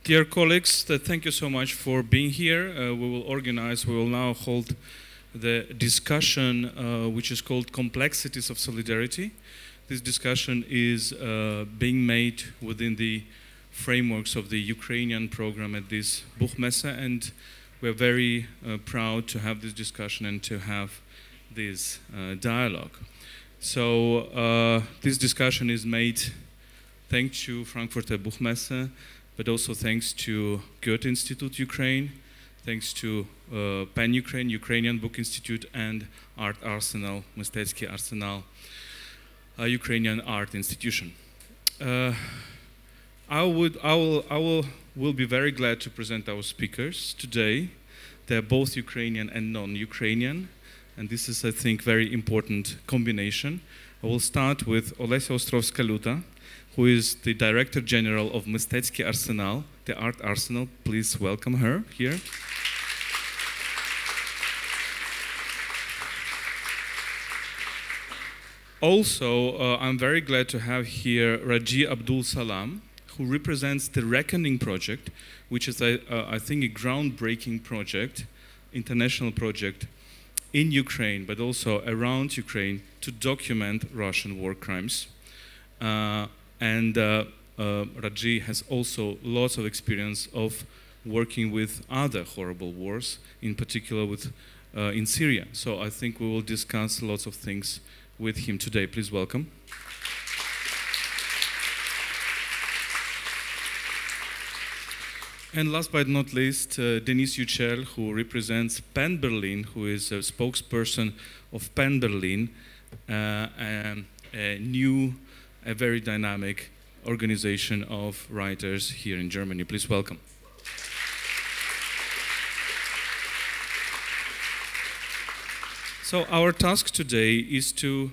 Dear colleagues, thank you so much for being here. We will now hold the discussion which is called Complexities of Solidarity. This discussion is being made within the frameworks of the Ukrainian program at this Buchmesse, and we're very proud to have this discussion and to have this dialogue. So this discussion is made thanks to Frankfurter Buchmesse, but also thanks to Goethe Institute Ukraine, thanks to PEN Ukraine, Ukrainian Book Institute, and Art Arsenal, Mistecki Arsenal, Ukrainian art institution. I will be very glad to present our speakers today. They're both Ukrainian and non-Ukrainian, and this is, I think, very important combination. I will start with Olesia Ostrovska-Luta, who is the Director General of Mistecki Arsenal, the Art Arsenal. Please welcome her here. Also, I'm very glad to have here Raji Abdul Salam, who represents the Reckoning Project, which is, I think, a groundbreaking project, international project in Ukraine, but also around Ukraine to document Russian war crimes. Raji has also lots of experience of working with other horrible wars, in particular with in Syria. So I think we will discuss lots of things with him today. Please welcome. And last but not least, Denis Yücel, who represents PEN Berlin, who is a spokesperson of PEN Berlin, a very dynamic organization of writers here in Germany. Please welcome. So our task today is to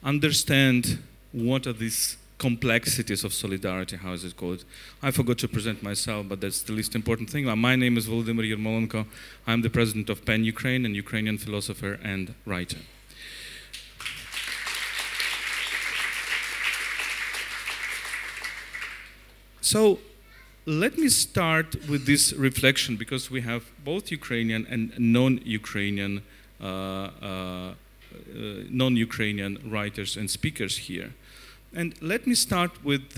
understand what are these complexities of solidarity, how is it called? I forgot to present myself, but that's the least important thing. My name is Volodymyr Yermolenko. I'm the president of PEN Ukraine, and Ukrainian philosopher and writer. So let me start with this reflection, because we have both Ukrainian and non-Ukrainian writers and speakers here. And let me start with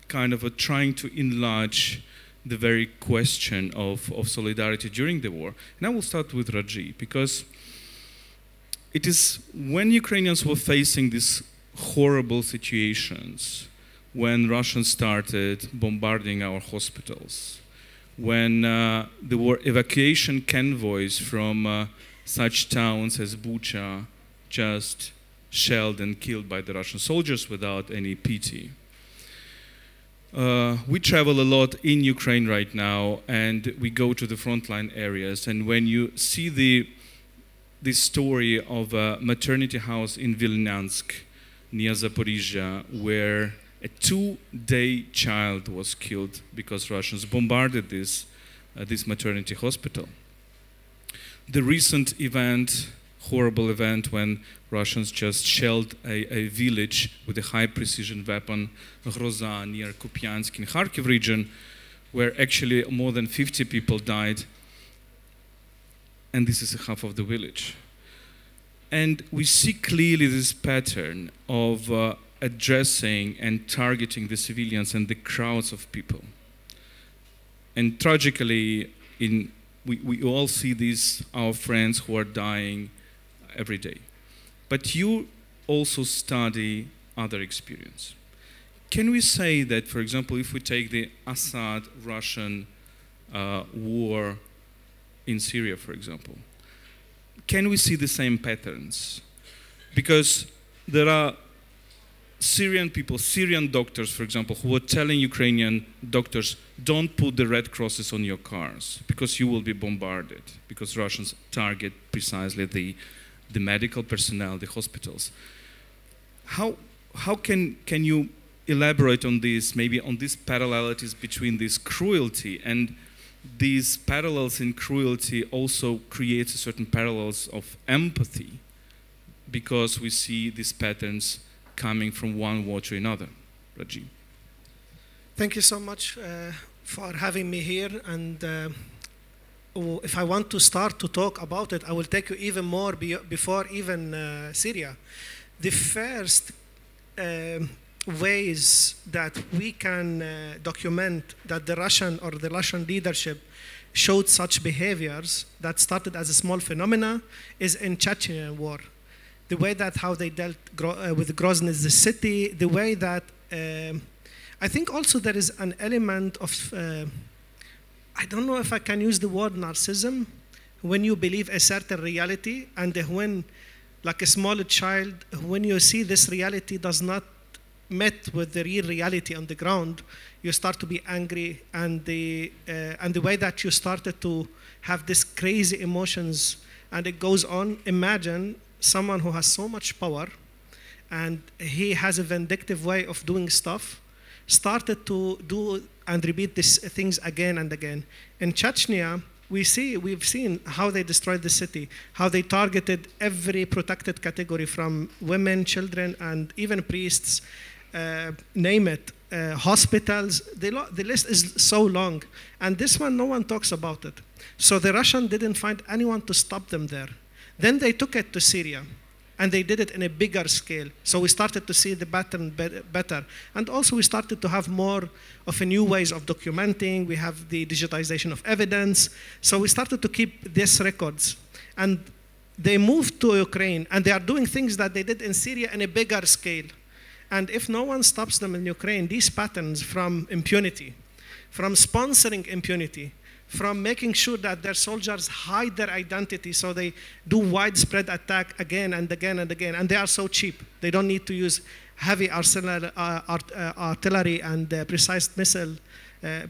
kind of trying to enlarge the very question of solidarity during the war. And I will start with Raji, because it is when Ukrainians were facing these horrible situations, when Russians started bombarding our hospitals, when there were evacuation convoys from such towns as Bucha just shelled and killed by the Russian soldiers without any pity. We travel a lot in Ukraine right now, and we go to the frontline areas, and when you see the story of a maternity house in Vilnyansk near Zaporizhia, where a 2-day child was killed because Russians bombarded this maternity hospital. The recent event, horrible event, when Russians just shelled a village with a high-precision weapon, Groza, near Kupiansk in Kharkiv region, where actually more than 50 people died, and this is half of the village. And we see clearly this pattern of addressing and targeting the civilians and the crowds of people. And tragically, we all see these, our friends who are dying every day. But you also study other experience. Can we say that, for example, if we take the Assad-Russian war in Syria, for example, can we see the same patterns? Because there are Syrian people, Syrian doctors, for example, who are telling Ukrainian doctors, don't put the red crosses on your cars because you will be bombarded, because Russians target precisely the medical personnel, the hospitals. How can you elaborate on this, maybe on these parallelities between this cruelty, and these parallels in cruelty also creates a certain parallels of empathy, because we see these patterns coming from one war to another. Raji. Thank you so much, for having me here. And if I want to start to talk about it, I will take you even more before even Syria. The first ways that we can document that the Russian leadership showed such behaviors that started as a small phenomena is in Chechen war. The way that how they dealt with Grozny, the city, the way that I think also there is an element of I don't know if I can use the word narcissism, when you believe a certain reality, and when, like a small child, when you see this reality does not met with the real reality on the ground, you start to be angry, and the way that you started to have this crazy emotions, and it goes on. Imagine someone who has so much power, and he has a vindictive way of doing stuff, started to do and repeat these things again and again. In Chechnya, we've seen how they destroyed the city, how they targeted every protected category, from women, children, and even priests, name it, hospitals. The list is so long. And this one, no one talks about it. So the Russian didn't find anyone to stop them there. Then they took it to Syria, and they did it in a bigger scale. So we started to see the pattern better. And also we started to have more of a new ways of documenting. We have the digitization of evidence. So we started to keep these records. And they moved to Ukraine, and they are doing things that they did in Syria in a bigger scale. And if no one stops them in Ukraine, these patterns from impunity, from sponsoring impunity, from making sure that their soldiers hide their identity so they do widespread attack again and again and again. And they are so cheap. They don't need to use heavy artillery and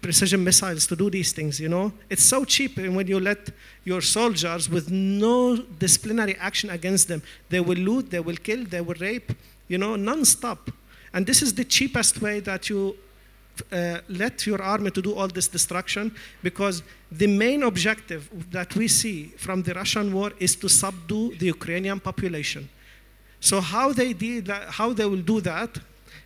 precision missiles to do these things, you know? It's so cheap when you let your soldiers with no disciplinary action against them. They will loot, they will kill, they will rape, you know, non-stop. And this is the cheapest way that you let your army to do all this destruction, because the main objective that we see from the Russian war is to subdue the Ukrainian population. So how they will do that,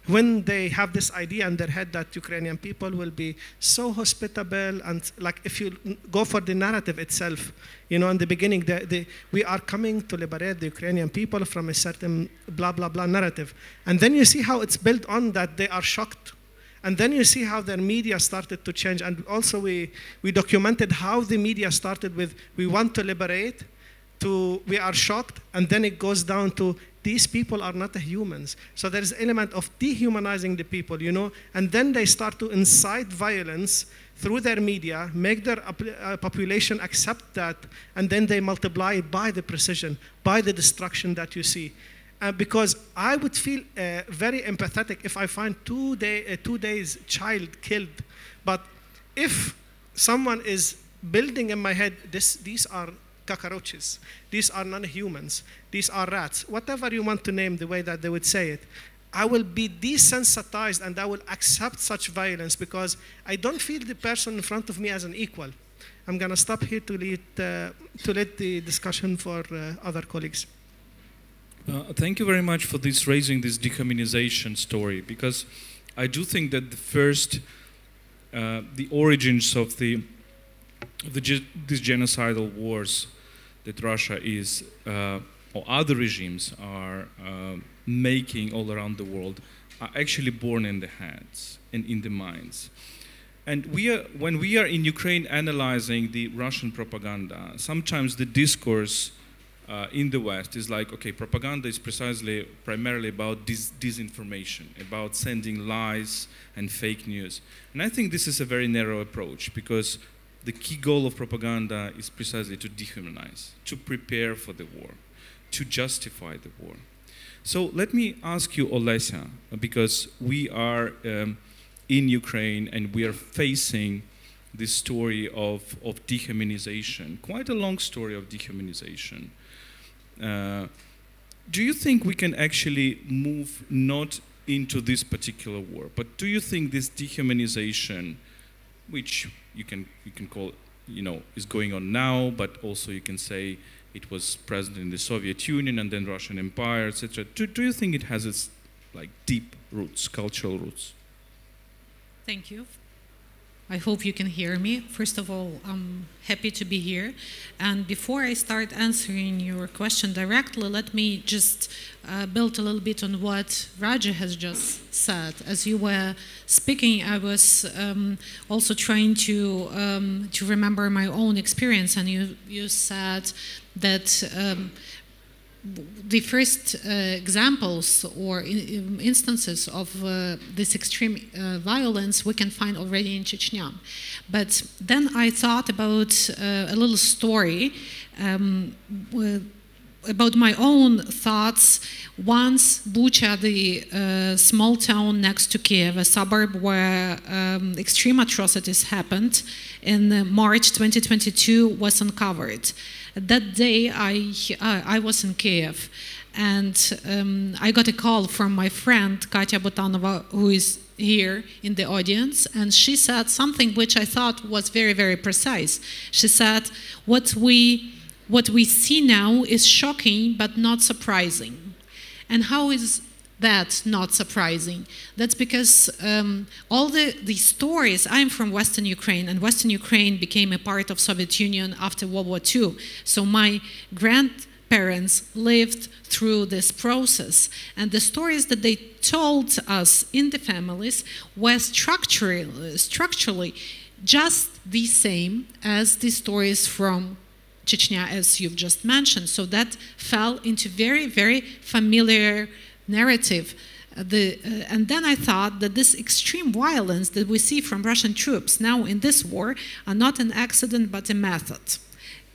when they have this idea in their head that Ukrainian people will be so hospitable, and like if you go for the narrative itself, you know, in the beginning, we are coming to liberate the Ukrainian people from a certain blah, blah, blah narrative. And then you see how it's built on that they are shocked. And then you see how their media started to change. And also we documented how the media started with, we want to liberate, to we are shocked, and then it goes down to, these people are not humans. So there is an element of dehumanizing the people, you know, and then they start to incite violence through their media, make their population accept that, and then they multiply it by the precision, by the destruction that you see. Because I would feel very empathetic if I find 2 days child killed. But if someone is building in my head, these are cockroaches, these are non-humans, these are rats, whatever you want to name the way that they would say it, I will be desensitized and I will accept such violence because I don't feel the person in front of me as an equal. I'm going to stop here to let the discussion for other colleagues. Thank you very much for raising this dehumanization story, because I do think that the origins of these genocidal wars that Russia is, or other regimes are making all around the world, are actually born in the heads and in the minds. And when we are in Ukraine analyzing the Russian propaganda, sometimes the discourse in the West is like, okay, propaganda is primarily about disinformation, about sending lies and fake news. And I think this is a very narrow approach, because the key goal of propaganda is precisely to dehumanize, to prepare for the war, to justify the war. So let me ask you, Olesya, because we are in Ukraine and we are facing this story of dehumanization, quite a long story of dehumanization. Do you think we can actually move not into this particular war, but do you think this dehumanization, which you can call, you know, is going on now, but also you can say it was present in the Soviet Union and then Russian Empire, etc. Do you think it has its like deep roots, cultural roots? Thank you. I hope you can hear me. First of all, I'm happy to be here. And before I start answering your question directly, let me just build a little bit on what Raja has just said. As you were speaking, I was also trying to remember my own experience, and you said that the first examples or instances of this extreme violence we can find already in Chechnya. But then I thought about a little story about my own thoughts. Once Bucha, the small town next to Kiev, a suburb where extreme atrocities happened in March 2022, was uncovered. That day I was in Kiev, and I got a call from my friend Katya Botanova, who is here in the audience, and she said something which I thought was very, very precise. She said, what we see now is shocking but not surprising. And how is that not surprising? That's because all the stories, I'm from Western Ukraine, and Western Ukraine became a part of Soviet Union after World War II. So my grandparents lived through this process, and the stories that they told us in the families were structurally just the same as the stories from Chechnya, as you've just mentioned. So that fell into very, very familiar narrative. And then I thought that this extreme violence that we see from Russian troops now in this war are not an accident but a method.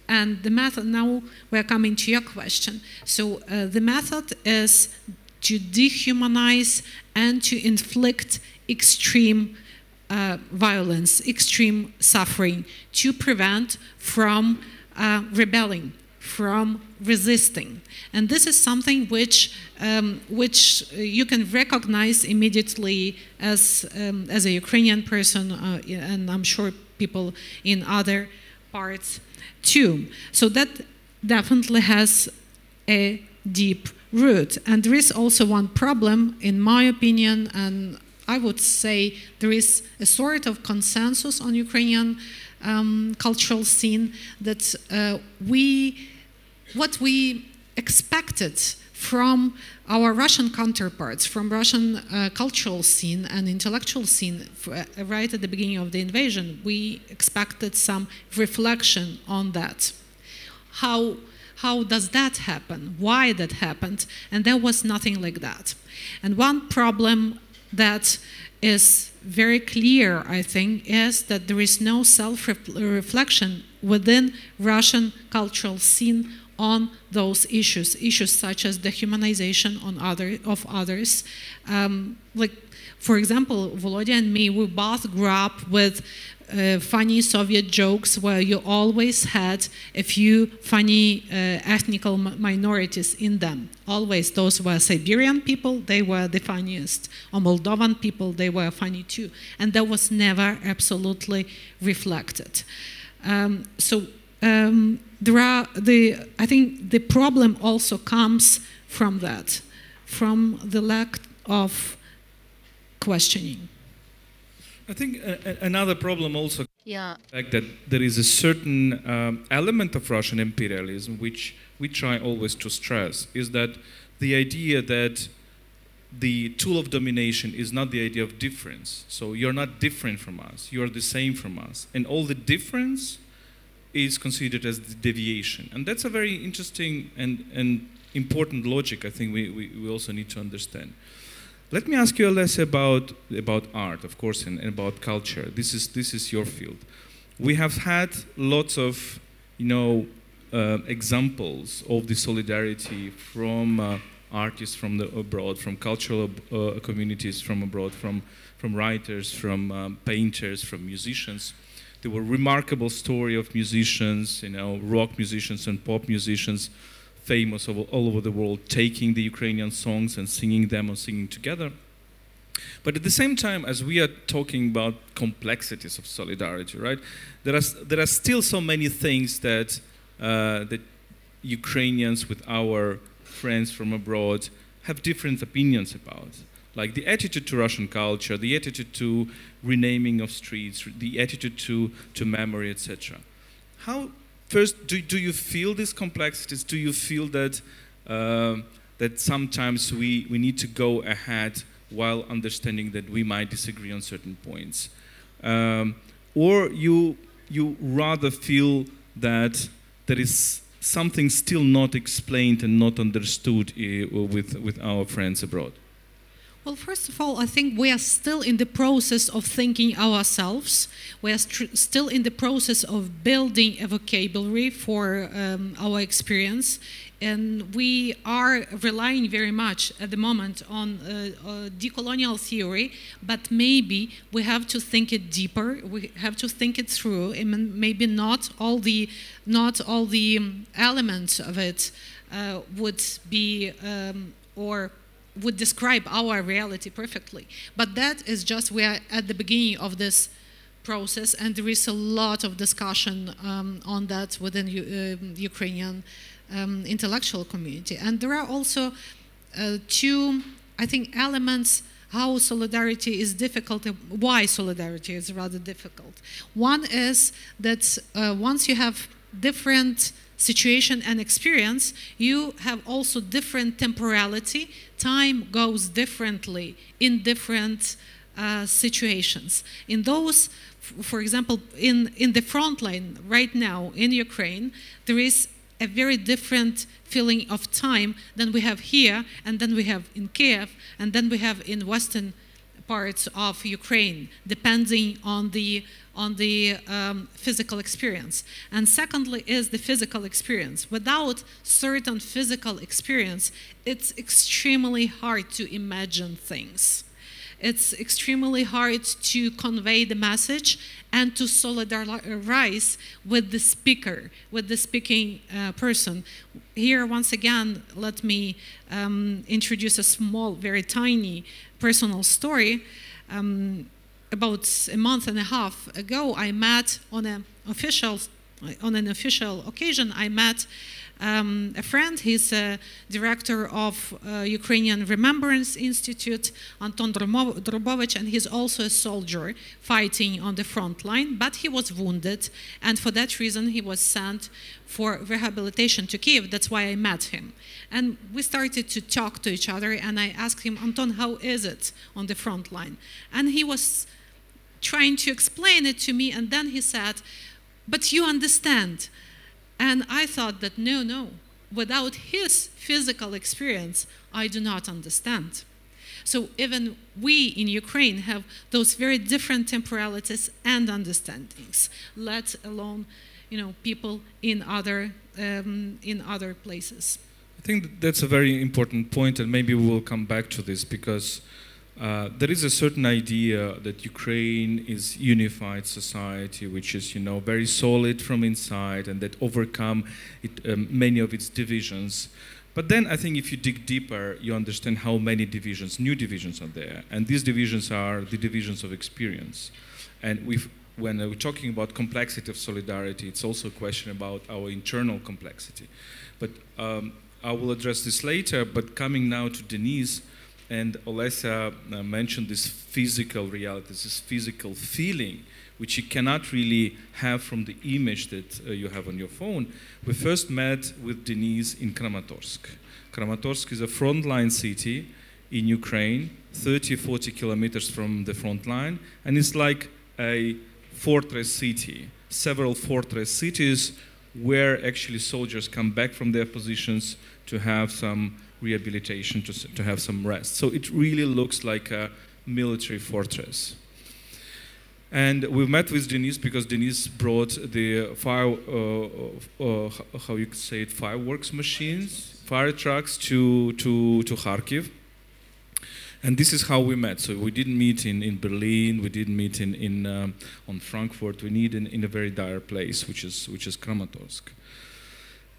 And the method, now we're coming to your question. So the method is to dehumanize and to inflict extreme violence, extreme suffering, to prevent from rebelling, from resisting. And this is something which you can recognize immediately as a Ukrainian person, and I'm sure people in other parts too. So that definitely has a deep root. And there is also one problem, in my opinion, and I would say there is a sort of consensus on Ukrainian cultural scene that what we expected from our Russian counterparts, from Russian cultural scene and intellectual scene right at the beginning of the invasion, we expected some reflection on that. How does that happen? Why that happened? And there was nothing like that. And one problem that is very clear, I think, is that there is no self-reflection within Russian cultural scene on those issues such as dehumanization of others. Like, for example, Volodya and me, we both grew up with funny Soviet jokes where you always had a few funny ethnical minorities in them. Always. Those were Siberian people, they were the funniest. Or Moldovan people, they were funny too. And that was never absolutely reflected. I think the problem also comes from that, from the lack of questioning. I think another problem also the fact that there is a certain element of Russian imperialism which we try always to stress, is that the idea that the tool of domination is not the idea of difference. So you're not different from us, you're the same from us. And all the difference is considered as the deviation. And that's a very interesting and important logic I think we also need to understand. Let me ask you less about art, of course, and about culture. This is your field. We have had lots of, examples of the solidarity from artists from abroad, from cultural communities from abroad, from writers, from painters, from musicians. There were remarkable story of musicians, rock musicians and pop musicians, famous all over the world, taking the Ukrainian songs and singing them or singing together. But at the same time, as we are talking about complexities of solidarity, right, there are still so many things that that Ukrainians with our friends from abroad have different opinions about. like the attitude to Russian culture, the attitude to renaming of streets, the attitude to memory, etc. How, first, do you feel these complexities? Do you feel that, that sometimes we need to go ahead while understanding that we might disagree on certain points? Or you rather feel that there is something still not explained and not understood with our friends abroad? Well, first of all, I think we are still in the process of thinking ourselves. We are still in the process of building a vocabulary for our experience. And we are relying very much at the moment on decolonial theory, but maybe we have to think it deeper. We have to think it through, and maybe not all the elements of it would be or would describe our reality perfectly. But that is just, we are at the beginning of this process, and there is a lot of discussion on that within Ukrainian intellectual community. And there are also two, I think, elements how solidarity is difficult, why solidarity is rather difficult. One is that once you have different situation and experience, you have also different temporality. Time goes differently in different situations. In those, for example, in the front line right now in Ukraine, there is a very different feeling of time than we have here, and then we have in Kiev, and then we have in western parts of Ukraine, depending on the physical experience. And secondly is the physical experience. Without certain physical experience, it's extremely hard to imagine things. It's extremely hard to convey the message and to solidarize with the speaker, with the speaking person. Here, once again, let me introduce a small, very tiny personal story. About a month and a half ago, I met on an official occasion, I met a friend. He's a director of Ukrainian Remembrance Institute, Anton Drobovich, and he's also a soldier fighting on the front line, but he was wounded, and for that reason he was sent for rehabilitation to Kiev. That's why I met him. And we started to talk to each other, and I asked him, Anton, how is it on the front line? And he was trying to explain it to me, and then he said, but you understand. And I thought that no, without his physical experience, I do not understand. So even we in Ukraine have those very different temporalities and understandings, let alone, people in other places. I think that's a very important point, and maybe we will come back to this, because there is a certain idea that Ukraine is unified society, which is, very solid from inside, and that overcome many of its divisions. But then I think if you dig deeper, you understand how many divisions, new divisions are there. And these divisions are the divisions of experience. And when we're talking about complexity of solidarity, it's also a question about our internal complexity. But I will address this later, but coming now to Denise, and Olesa mentioned this physical reality, this physical feeling, which you cannot really have from the image that you have on your phone. We first met with Denise in Kramatorsk. Kramatorsk is a frontline city in Ukraine, 30-40 kilometers from the front line, and it's like a fortress city, several fortress cities where actually soldiers come back from their positions to have some rehabilitation, to have some rest. So it really looks like a military fortress. And we met with Denise because Denise brought the fireworks machines, fire trucks to Kharkiv. And this is how we met. So we didn't meet in Berlin, we didn't meet on Frankfurt, we meet in a very dire place, which is Kramatorsk.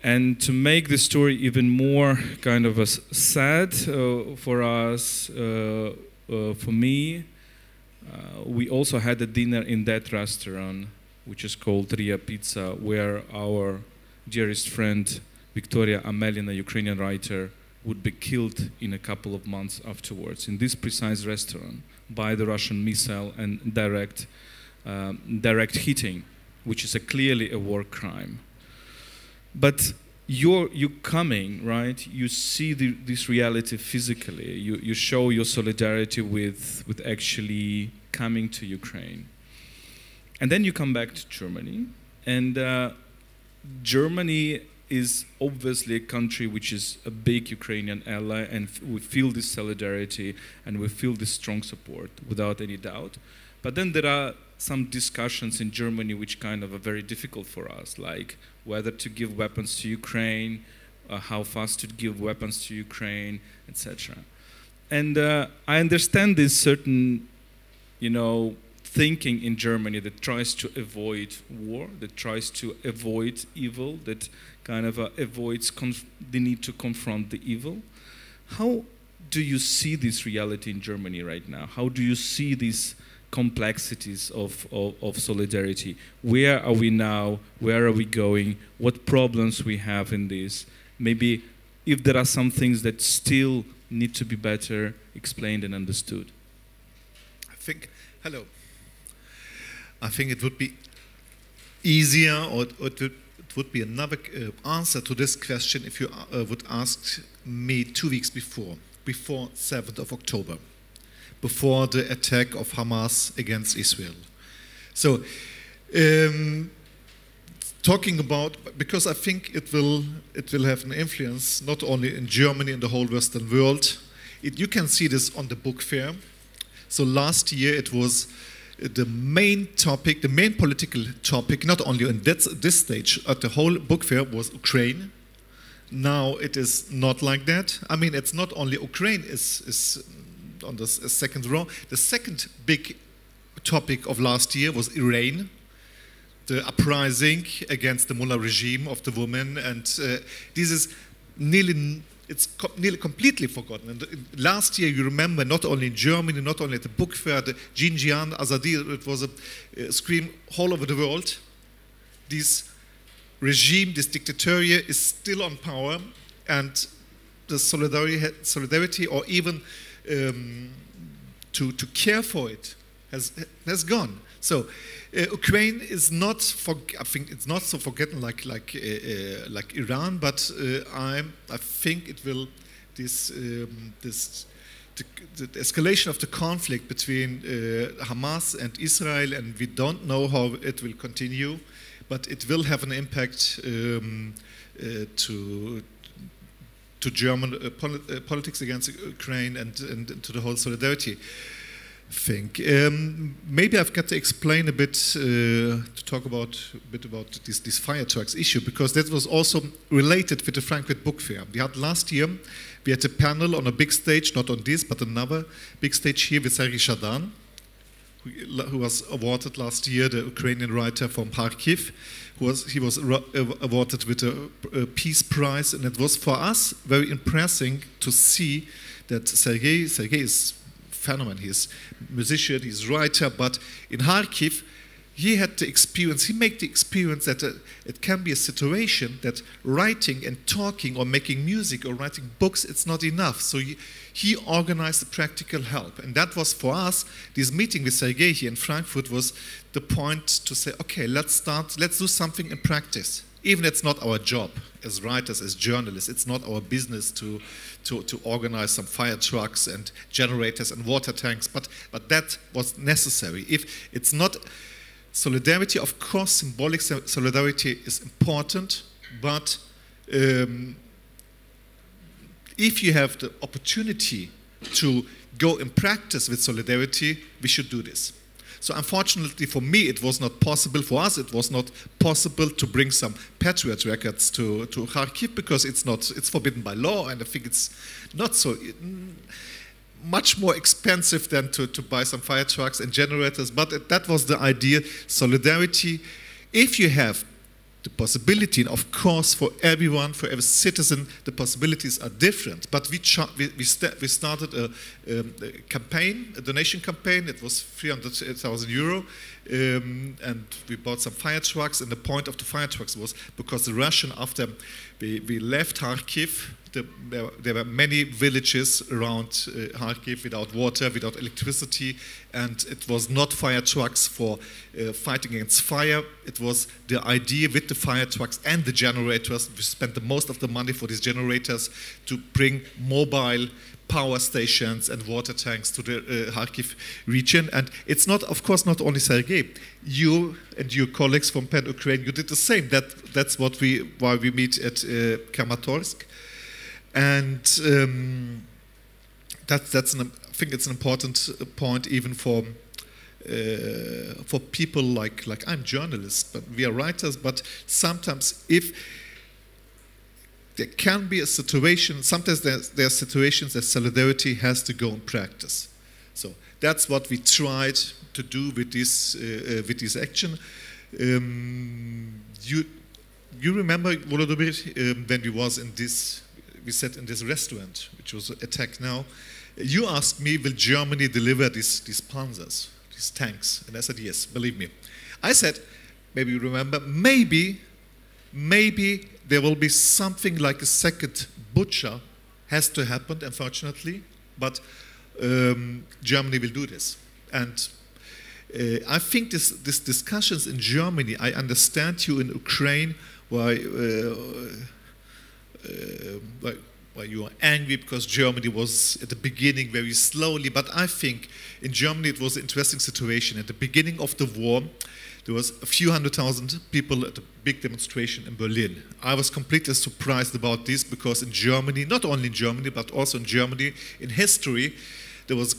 And to make the story even more kind of sad for us, for me, we also had a dinner in that restaurant, which is called Ria Pizza, where our dearest friend Victoria Amelina, Ukrainian writer, would be killed in a couple of months afterwards in this precise restaurant by the Russian missile and direct hitting, which is clearly a war crime. But you coming, right? You see this reality physically. You show your solidarity with actually coming to Ukraine. And then you come back to Germany. And Germany is obviously a country which is a big Ukrainian ally, and we feel this solidarity and we feel this strong support without any doubt. But then there are some discussions in Germany which kind of are very difficult for us, like whether to give weapons to Ukraine, how fast to give weapons to Ukraine, etc. And I understand this certain, thinking in Germany that tries to avoid war, that tries to avoid evil, that kind of avoids the need to confront the evil. How do you see this reality in Germany right now? How do you see these complexities of solidarity? Where are we now? Where are we going? What problems we have in this? Maybe if there are some things that still need to be better explained and understood. I think it would be easier, or it would be another answer to this question if you would ask me 2 weeks before 7th of October. Before the attack of Hamas against Israel. So, talking about, because I think it will have an influence not only in Germany, in the whole Western world. You can see this on the book fair. So last year it was the main topic, the main political topic, not only on this stage, at the whole book fair was Ukraine. Now it is not like that. I mean, it's not only Ukraine is on the second row. The second big topic of last year was Iran, the uprising against the mullah regime of the women, and this is nearly completely forgotten. And last year, you remember, not only in Germany, not only at the book fair, the Jinjian, Azadi, it was a scream all over the world. This regime, this dictatorship is still on power, and the solidarity or even to care for it has gone. So Ukraine is not, I think it's not so forgotten like Iran, but I think it will the escalation of the conflict between Hamas and Israel, and we don't know how it will continue, but it will have an impact to German politics against Ukraine and to the whole solidarity thing. Maybe I've got to explain a bit, to talk a bit about this fire trucks issue, because that was also related with the Frankfurt Book Fair. We had last year, we had a panel on a big stage, not on this, but another big stage here with Sergei Shadan, who was awarded last year, the Ukrainian writer from Kharkiv. He was awarded with a Peace Prize, and it was for us very impressive to see that Sergei is phenomenon. He's a musician, he's a writer, but in Kharkiv, he had the experience, he made the experience that it can be a situation that writing and talking or making music or writing books, it's not enough. So he organized the practical help. And that was for us, this meeting with Sergei here in Frankfurt was the point to say, okay, let's do something in practice. Even it's not our job as writers, as journalists, it's not our business to organize some fire trucks and generators and water tanks, but that was necessary. If it's not solidarity, of course, symbolic solidarity is important, but if you have the opportunity to go in practice with solidarity, we should do this. So unfortunately for me, it was not possible. For us, it was not possible to bring some Patriot records to Kharkiv, because it's forbidden by law, and I think it's not so much more expensive than to buy some fire trucks and generators. But that was the idea, solidarity. If you have the possibility, and of course for everyone, for every citizen, the possibilities are different. But we started a campaign, a donation campaign. It was 300,000 euro, and we bought some fire trucks, and the point of the fire trucks was because the Russian, after we left Kharkiv, there were many villages around Kharkiv without water, without electricity, and it was not fire trucks for fighting against fire. It was the idea with the fire trucks and the generators. We spent the most of the money for these generators to bring mobile power stations and water tanks to the Kharkiv region. And it's not, of course, not only Sergei. You and your colleagues from Pan Ukraine, you did the same. That's why we meet at Kramatorsk. And I think it's an important point even for people like I'm journalist, but we are writers. But sometimes if there can be a situation, sometimes there are situations that solidarity has to go in practice. So that's what we tried to do with this action. You remember, Volodymyr, when we sat in this restaurant, which was attacked now. You asked me, will Germany deliver these panzers, these tanks? And I said, yes, believe me. I said, maybe you remember, maybe there will be something like a second Bucha has to happen, unfortunately, but Germany will do this. And I think this discussions in Germany, I understand you in Ukraine, why you are angry because Germany was at the beginning very slowly, but I think in Germany it was an interesting situation. At the beginning of the war, there was a few 100,000 people at a big demonstration in Berlin. I was completely surprised about this because in Germany, not only in Germany, but also in Germany, in history, there was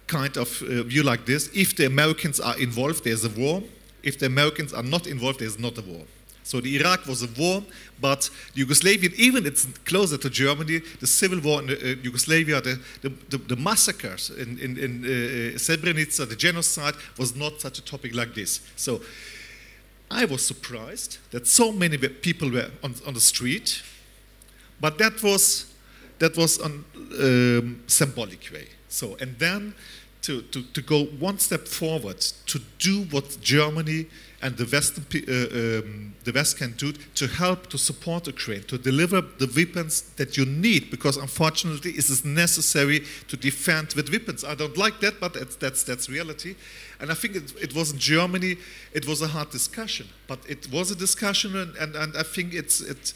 kind of view like this: if the Americans are involved, there's a war. If the Americans are not involved, there's not a war. So the Iraq was a war, but the Yugoslavian, even it's closer to Germany, the civil war in Yugoslavia, the massacres in Srebrenica, the genocide, was not such a topic like this. So I was surprised that so many people were on the street, but that was on symbolic way. So, and then to go one step forward, to do what Germany and the West can do to help, to support Ukraine, to deliver the weapons that you need, because unfortunately it is necessary to defend with weapons. I don't like that, but that's reality. And I think it was in Germany, it was a hard discussion, but it was a discussion, and I think it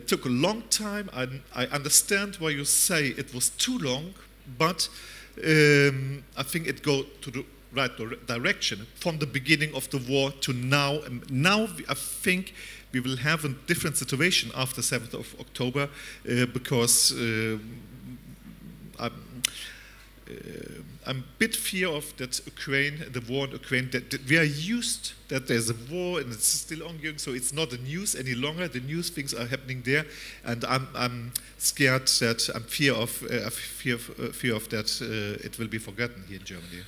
took a long time. I understand why you say it was too long, but I think it goes to the right direction from the beginning of the war to now. And now I think we will have a different situation after 7th of October because I'm a bit fear of that Ukraine, the war in Ukraine, that we are used that there's a war and it's still ongoing, so it's not the news any longer. The news things are happening there, and I'm scared that I'm fear of that it will be forgotten here in Germany.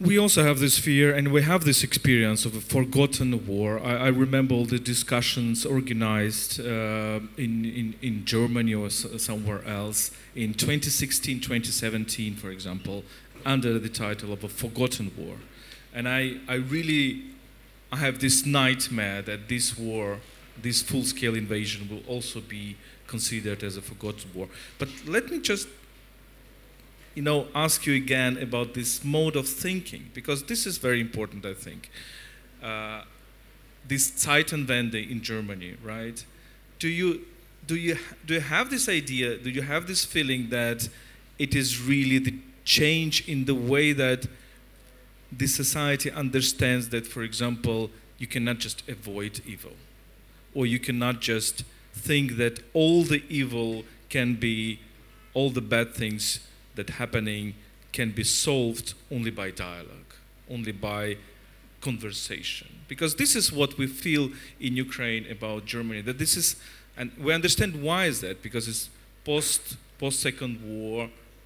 We also have this fear, and we have this experience of a forgotten war. I remember all the discussions organized in Germany or somewhere else in 2016, 2017, for example, under the title of a forgotten war. And I have this nightmare that this war, this full-scale invasion, will also be considered as a forgotten war. But let me just ask you again about this mode of thinking, because this is very important, I think. This Zeitenwende in Germany, right? Do you have this idea, do you have this feeling that it is really the change in the way that the society understands that, for example, you cannot just avoid evil, or you cannot just think that all the evil can be, all the bad things that happening can be solved only by dialogue, only by conversation. Because this is what we feel in Ukraine about Germany, that this is, and we understand why is that, because it's post-Second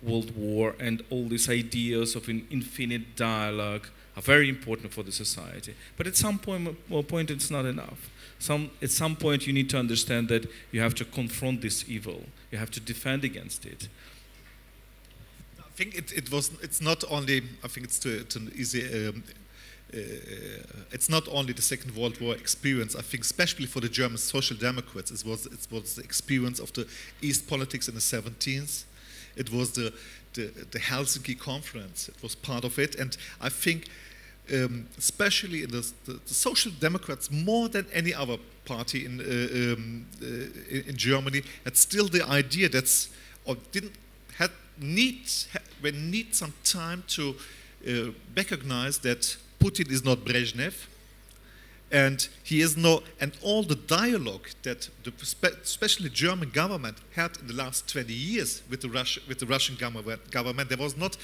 World War, and all these ideas of an infinite dialogue are very important for the society. But at some point it's not enough. At some point you need to understand that you have to confront this evil, you have to defend against it. I think it's not only, I think it's an easy it's not only the Second World War experience. I think, especially for the German Social Democrats, it was the experience of the East politics in the 70s. It was the Helsinki Conference. It was part of it, and I think, especially in the Social Democrats, more than any other party in Germany, had still the idea that's or need some time to recognize that Putin is not Brezhnev, and he is and all the dialogue that especially the German government had in the last 20 years with the Russian government, there was not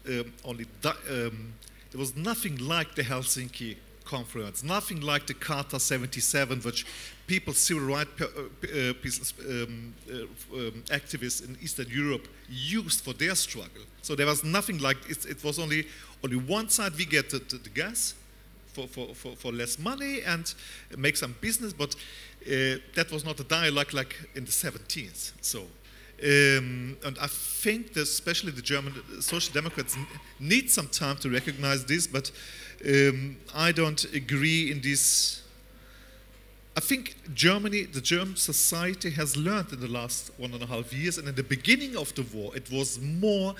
there was nothing like the Helsinki Conference, nothing like the Charta 77, which civil rights activists in Eastern Europe used for their struggle. So there was nothing like it was only one side. We get the gas for less money and make some business, but that was not a dialogue like in the 70s. So. And I think that especially the German Social Democrats need some time to recognize this, but I don't agree in this. I think the German society has learned in the last 1.5 years, and in the beginning of the war, it was more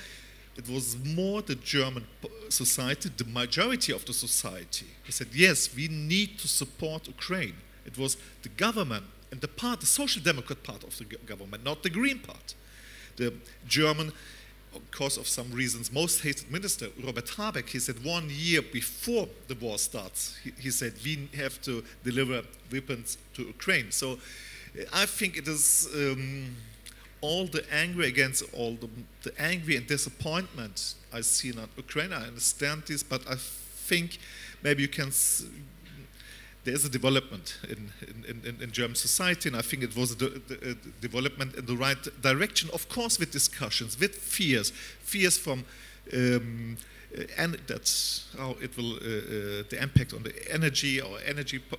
the German society, the majority of the society, who said, yes, we need to support Ukraine. It was the government and the Social Democrat part of the government, not the Green part. The German, because of some reasons, most hated minister, Robert Habeck, he said 1 year before the war starts, he said, we have to deliver weapons to Ukraine. So I think it is all the anger against all the angry and disappointment I see in Ukraine. I understand this, but I think maybe you can... There's a development in German society, and I think it was a development in the right direction, of course with discussions, with fears from, and that's how it will, the impact on the energy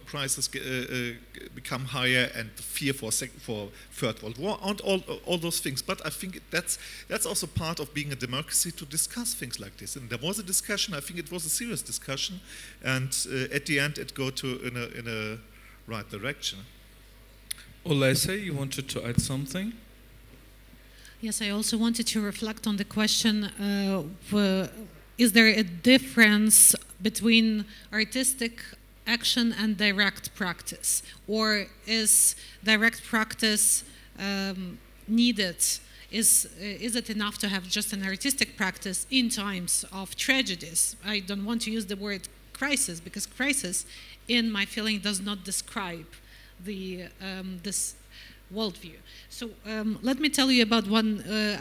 prices become higher, and the fear for Third World War, and all those things. But I think that's also part of being a democracy, to discuss things like this. And there was a discussion. I think it was a serious discussion, and at the end it go in a right direction. Olese, you wanted to add something? Yes, I also wanted to reflect on the question, is there a difference between artistic action and direct practice? Or is direct practice needed? Is it enough to have just an artistic practice in times of tragedies? I don't want to use the word crisis, because crisis, in my feeling, does not describe this worldview. So let me tell you about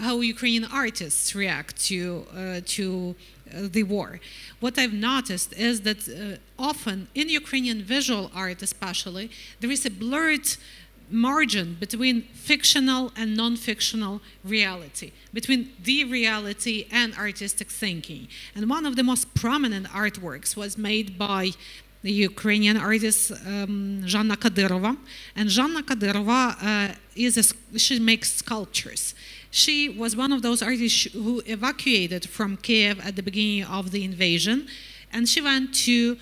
how Ukrainian artists react to the war. What I've noticed is that often in Ukrainian visual art especially, there is a blurred margin between fictional and non-fictional reality, between the reality and artistic thinking. And one of the most prominent artworks was made by the Ukrainian artist Zhanna Kadyrova, and Zhanna Kadyrova she makes sculptures. She was one of those artists who evacuated from Kiev at the beginning of the invasion, and she went to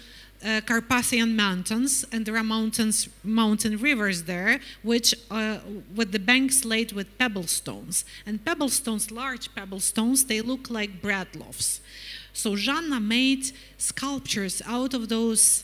Carpathian mountains, and there are mountain rivers there, which with the banks laid with pebble stones. And pebble stones, large pebble stones, they look like bread loaves. So Zhanna made sculptures out of those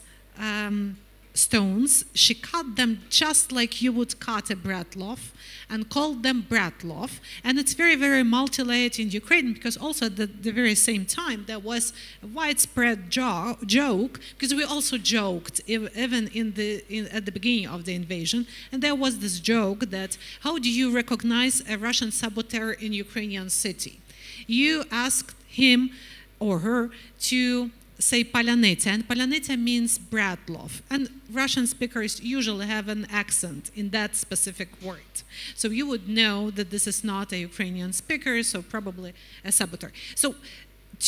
stones. She cut them just like you would cut a bread loaf, and called them bread loaf. And it's very, very multi-layered in Ukraine, because also at the very same time there was a widespread joke, because we also joked even at the beginning of the invasion, and there was this joke that how do you recognize a Russian saboteur in Ukrainian city? You asked him or her to say palanetya, and palanetya means bread loaf, and Russian speakers usually have an accent in that specific word. So you would know that this is not a Ukrainian speaker, so probably a saboteur. So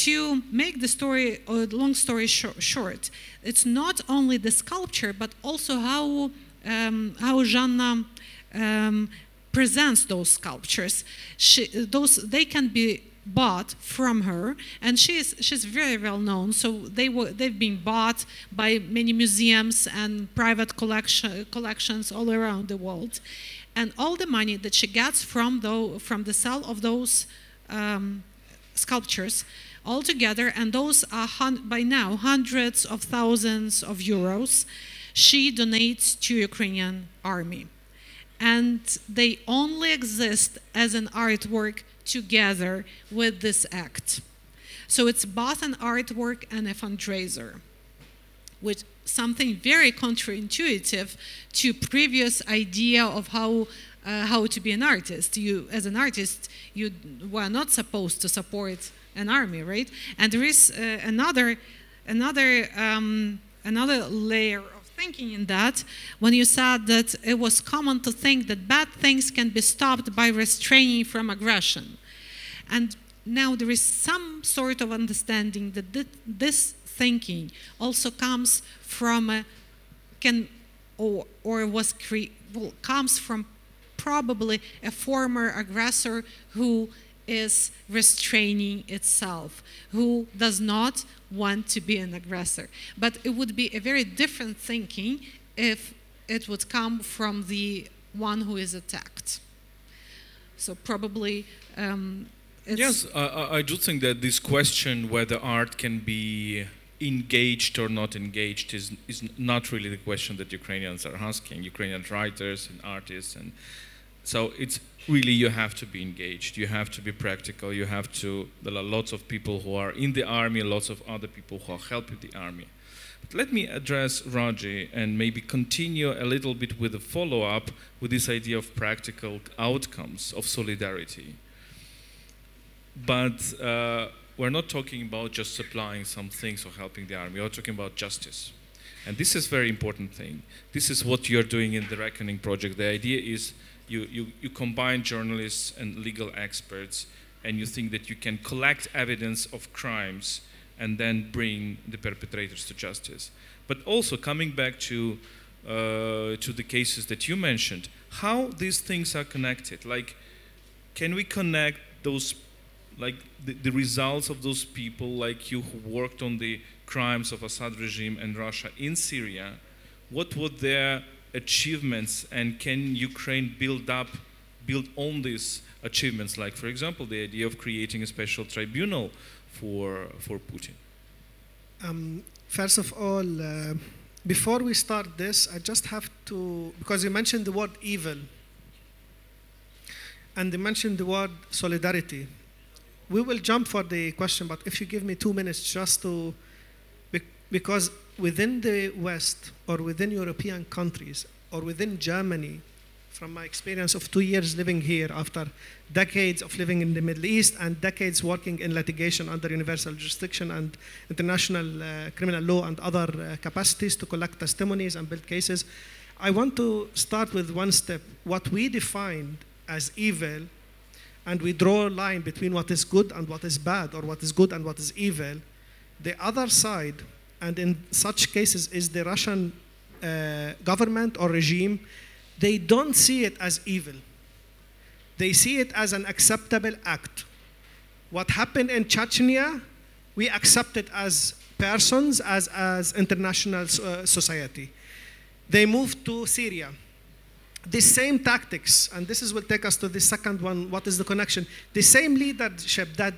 to make the story, or long story short, it's not only the sculpture, but also how Zhanna presents those sculptures. They can be bought from her, and she's very well known. So they've been bought by many museums and private collections all around the world, and all the money that she gets from the sale of those sculptures altogether, and those are by now hundreds of thousands of euros, she donates to Ukrainian army, and they only exist as an artwork together with this act. So it's both an artwork and a fundraiser, with something very counterintuitive to previous idea of how to be an artist. You, as an artist, you were not supposed to support an army, right? And there is another layer of thinking in that, when you said that it was common to think that bad things can be stopped by restraining from aggression. And now there is some sort of understanding that this thinking also comes from comes from probably a former aggressor who is restraining itself, who does not want to be an aggressor. But it would be a very different thinking if it would come from the one who is attacked. So probably yes, I do think that this question whether art can be engaged or not engaged is not really the question that Ukrainians are asking, Ukrainian writers and artists. And so it's really, you have to be engaged, you have to be practical, there are lots of people who are in the army, lots of other people who are helping the army. But let me address Raji and maybe continue a little bit with a follow-up with this idea of practical outcomes of solidarity. But we're not talking about just supplying some things or helping the army, we're talking about justice. And this is a very important thing. This is what you're doing in the Reckoning project. The idea is you combine journalists and legal experts, and you think that you can collect evidence of crimes and then bring the perpetrators to justice. But also coming back to the cases that you mentioned, how these things are connected. Like, can we connect those, like the results of those people like you who worked on the crimes of Assad regime and Russia in Syria? What were their achievements, and can Ukraine build on these achievements, like for example the idea of creating a special tribunal for Putin? First of all, before we start this, I just have to, because you mentioned the word evil and you mentioned the word solidarity. We will jump for the question, but if you give me 2 minutes just to, because within the West or within European countries or within Germany, from my experience of 2 years living here after decades of living in the Middle East and decades working in litigation under universal jurisdiction and international criminal law and other capacities to collect testimonies and build cases, I want to start with one step. What we defined as evil, and we draw a line between what is good and what is bad, or what is good and what is evil, the other side, and in such cases is the Russian government or regime, they don't see it as evil. They see it as an acceptable act. What happened in Chechnya, we accept it as persons, as international society. They moved to Syria. The same tactics, and this will take us to the second one, what is the connection? The same leadership that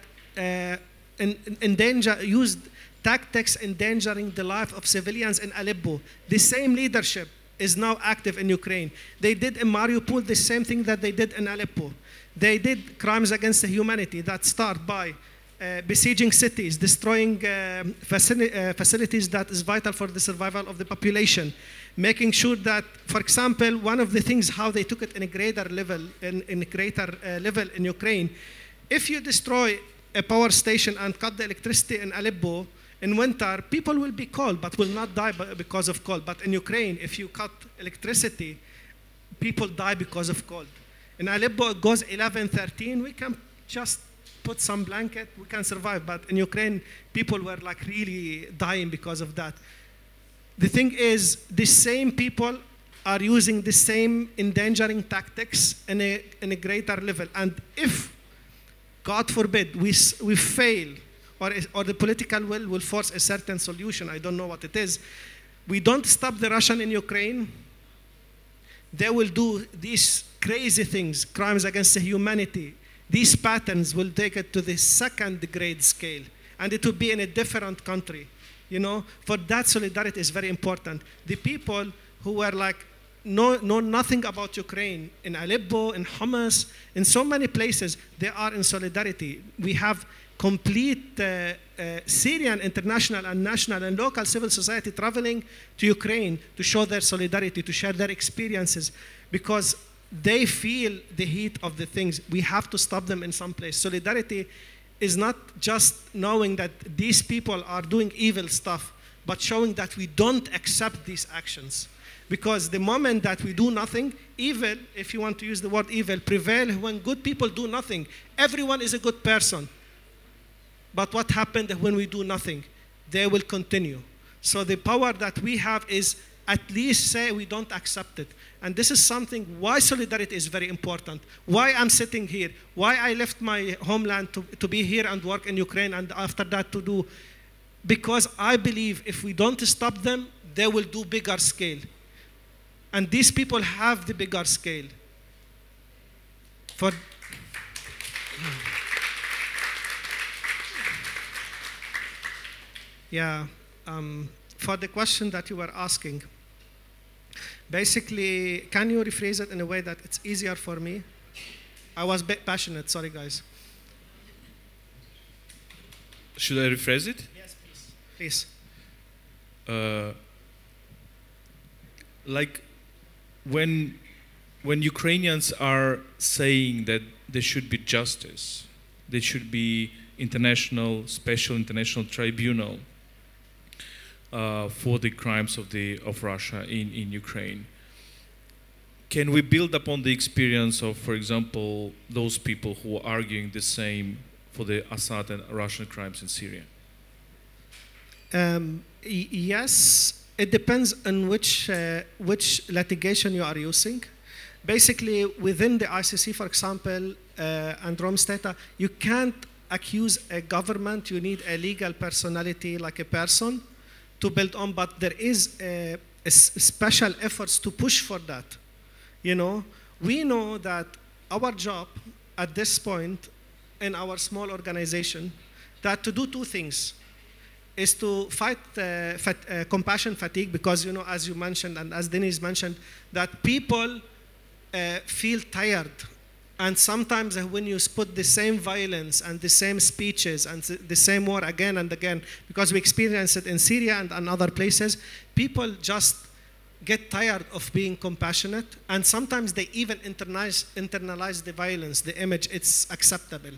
used tactics endangering the life of civilians in Aleppo, the same leadership is now active in Ukraine. They did in Mariupol the same thing that they did in Aleppo. They did crimes against the humanity that start by besieging cities, destroying facilities that is vital for the survival of the population, making sure that, for example, one of the things how they took it in a greater level in Ukraine, if you destroy a power station and cut the electricity in Aleppo, in winter, people will be cold, but will not die because of cold. But in Ukraine, if you cut electricity, people die because of cold. In Aleppo, it goes 11, 13. We can just put some blanket, we can survive. But in Ukraine, people were like really dying because of that. The thing is, the same people are using the same endangering tactics in a greater level. And if God forbid, we fail, or the political will force a certain solution, I don't know what it is, we don't stop the Russian in Ukraine, they will do these crazy things, crimes against humanity. These patterns will take it to the second grade scale, and it will be in a different country. You know, for that solidarity is very important. The people who were like, know nothing about Ukraine, in Aleppo, in Hamas, in so many places, they are in solidarity. We have complete Syrian international and national and local civil society traveling to Ukraine to show their solidarity, to share their experiences, because they feel the heat of the things. We have to stop them in some place. Solidarity is not just knowing that these people are doing evil stuff, but showing that we don't accept these actions. Because the moment that we do nothing, evil, if you want to use the word evil, prevail when good people do nothing. Everyone is a good person. But what happened when we do nothing? They will continue. So the power that we have is at least say we don't accept it. And this is something why solidarity is very important. Why I'm sitting here. Why I left my homeland to be here and work in Ukraine, and after that to do. Because I believe if we don't stop them, they will do bigger scale. And these people have the bigger scale. For the question that you were asking, basically, can you rephrase it in a way that it's easier for me? I was a bit passionate, sorry guys. Should I rephrase it? Yes, please. Like when Ukrainians are saying that there should be justice, there should be special international tribunal for the crimes of Russia in Ukraine. Can we build upon the experience of, for example, those people who are arguing the same for the Assad and Russian crimes in Syria? Yes, it depends on which litigation you are using. Basically, within the ICC, for example, and Rome Stata, you can't accuse a government. You need a legal personality, like a person, to build on. But there is a special efforts to push for that. You know, we know that our job at this point in our small organization, that to do two things. Is to fight compassion fatigue, because, you know, as you mentioned and as Denise mentioned, that people feel tired. And sometimes when you put the same violence and the same speeches and the same war again and again, because we experience it in Syria and other places, people just get tired of being compassionate. And sometimes they even internalize the violence, the image, it's acceptable.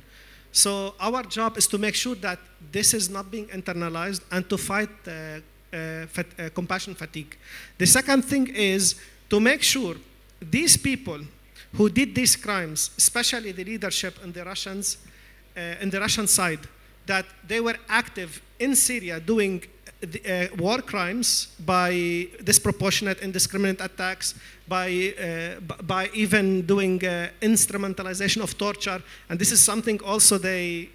So our job is to make sure that this is not being internalized and to fight compassion fatigue. The second thing is to make sure these people who did these crimes, especially the leadership and the Russians, in the Russian side, that they were active in Syria doing war crimes by disproportionate, indiscriminate attacks, by even doing instrumentalization of torture. And this is something also the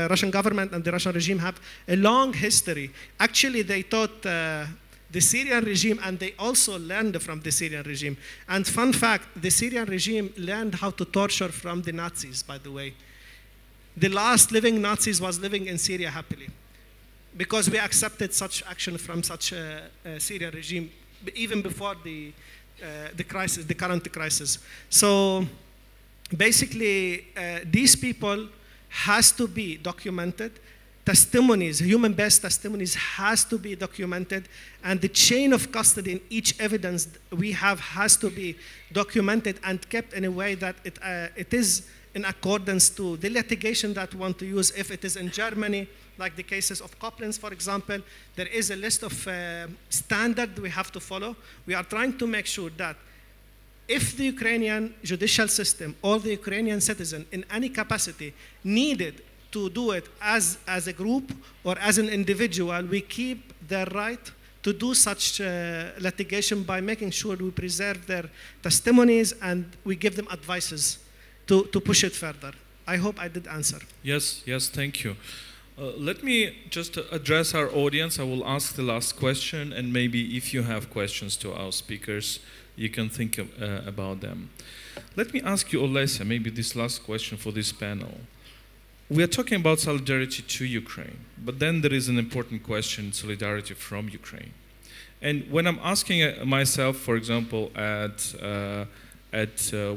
Russian government and the Russian regime have a long history. Actually, they taught the Syrian regime, and they also learned from the Syrian regime. And fun fact, the Syrian regime learned how to torture from the Nazis, by the way. The last living Nazis was living in Syria happily, because we accepted such action from such a Syrian regime, even before the crisis, the current crisis. So basically, these people has to be documented. Testimonies, human-based testimonies has to be documented, and the chain of custody in each evidence we have has to be documented and kept in a way that it is in accordance to the litigation that we want to use. If it is in Germany, like the cases of Koblenz, for example, there is a list of standards we have to follow. We are trying to make sure that if the Ukrainian judicial system or the Ukrainian citizen in any capacity needed to do it as a group or as an individual, we keep their right to do such litigation by making sure we preserve their testimonies and we give them advices to push it further. I hope I did answer. Yes, yes, thank you. Let me just address our audience. I will ask the last question, and maybe if you have questions to our speakers, you can think about them. Let me ask you, Olesya, maybe this last question for this panel. We are talking about solidarity to Ukraine, but then there is an important question, solidarity from Ukraine. And when I'm asking myself, for example, at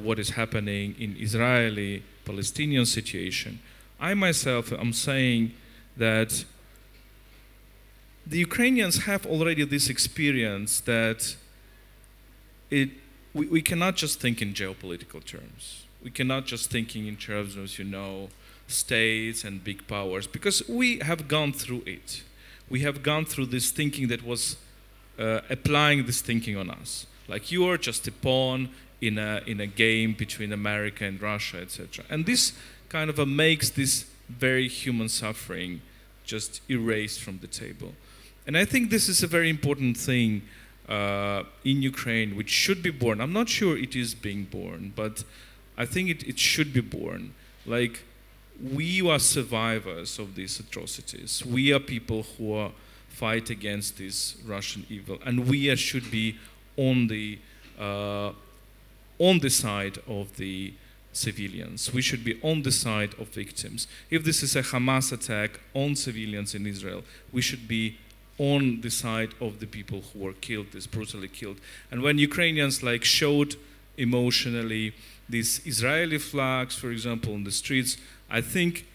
what is happening in Israeli-Palestinian situation, I myself am saying that the Ukrainians have already this experience that we cannot just think in geopolitical terms. We cannot just think in terms of, you know, states and big powers, because we have gone through it. We have gone through this thinking that was applying this thinking on us. Like, you are just a pawn in a game between America and Russia, etc. And this kind of makes this very human suffering just erased from the table. And I think this is a very important thing in Ukraine, which should be born. I'm not sure it is being born, but I think it should be born. Like, we are survivors of these atrocities. We are people who fight against this Russian evil, and we should be on the side of the civilians. We should be on the side of victims. If this is a Hamas attack on civilians in Israel, we should be on the side of the people who were killed, this brutally killed. And when Ukrainians showed emotionally these Israeli flags, for example, on the streets, I think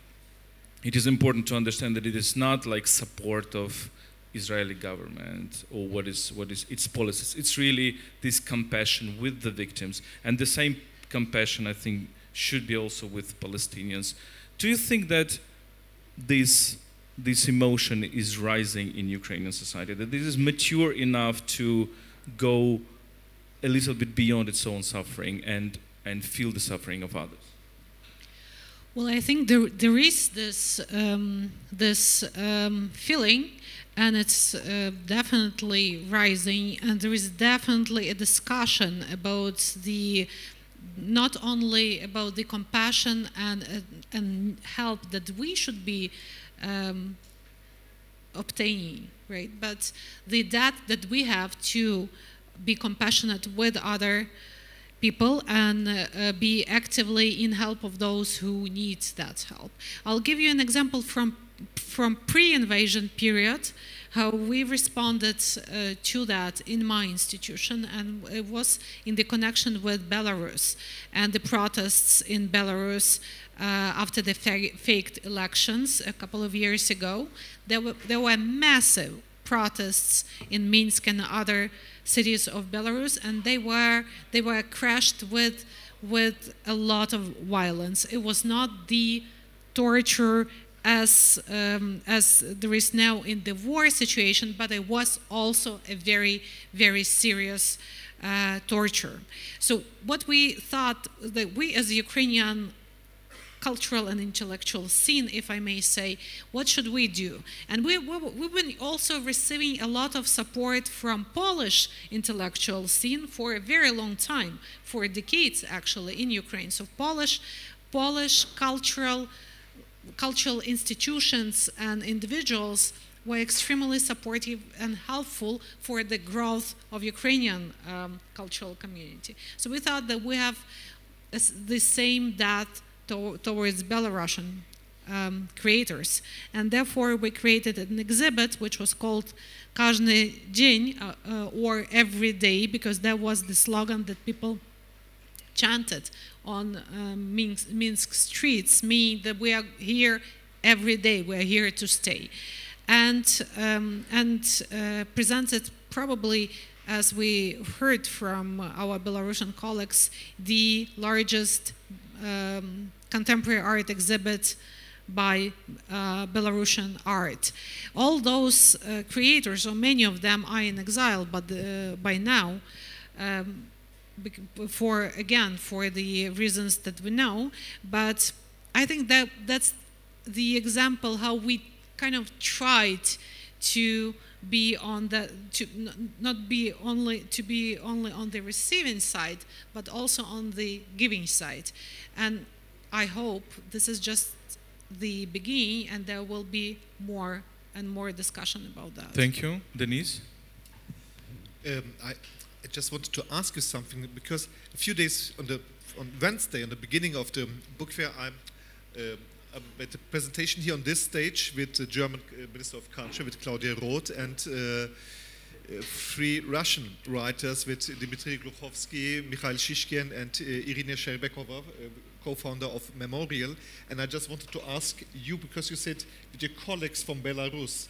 it is important to understand that it is not like support of Israeli government or what is its policies. It's really this compassion with the victims, and the same compassion, I think, should be also with Palestinians. Do you think that this emotion is rising in Ukrainian society, that this is mature enough to go a little bit beyond its own suffering and feel the suffering of others? Well, I think there is this feeling, and it's definitely rising, and there is definitely a discussion about not only about the compassion and help that we should be obtaining, right? But the debt that we have to be compassionate with other people and be actively in help of those who need that help. I'll give you an example from pre-invasion period, how we responded to that in my institution, and it was in the connection with Belarus and the protests in Belarus after the faked elections a couple of years ago. There were massive protests in Minsk and other cities of Belarus, and they were crashed with a lot of violence. It was not the torture as there is now in the war situation, but it was also a very, very serious torture. So what we thought, that we as a Ukrainian cultural and intellectual scene, if I may say, what should we do? And we've been also receiving a lot of support from Polish intellectual scene for a very long time, for decades actually, in Ukraine. So Polish cultural institutions and individuals were extremely supportive and helpful for the growth of Ukrainian cultural community. So we thought that we have the same debt towards Belarusian creators, and therefore we created an exhibit which was called Каждый день, or every day, because that was the slogan that people chanted on Minsk streets, meaning that we are here every day, we are here to stay, and presented, probably as we heard from our Belarusian colleagues, the largest contemporary art exhibit by Belarusian art. All those creators, or many of them, are in exile, but by now, for the reasons that we know. But I think that's the example how we kind of tried to be on the not be only on the receiving side, but also on the giving side. And I hope this is just the beginning, and there will be more and more discussion about that. Thank you. Denise? I just wanted to ask you something, because a few days on Wednesday, on the beginning of the book fair, I'm at a presentation here on this stage with the German Minister of Culture, with Claudia Roth, and 3 Russian writers, with Dmitry Gluchovsky, Mikhail Shishkin, and Irina Sherbekova, co-founder of Memorial. And I just wanted to ask you, because you said with your colleagues from Belarus,